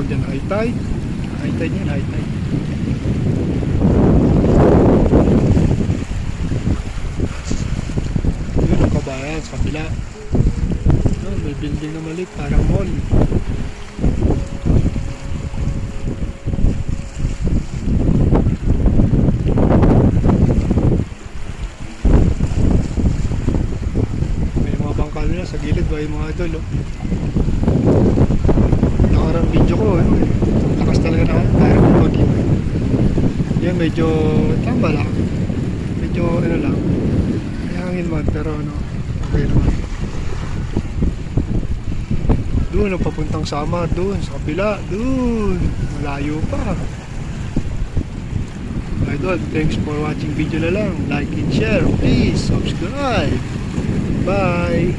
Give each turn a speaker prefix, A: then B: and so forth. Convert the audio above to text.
A: tawag dyan, high tide. High tide yan, high tide. Yun ang kabayan sa kabila. May building na maliit, parang mall. May mga bangkal nila sa gilid ba yung mga idol, oh. Nakarang video ko, lakas talaga na kaya kong mag-iw. Yan, medyo tamba lang. Medyo ano lang, may hangin man, pero ano, okay naman. Doon ang papuntang Samar, doon sa kabila, doon malayo pa. Idol, thanks for watching video na lang. Like and share, please subscribe. Bye.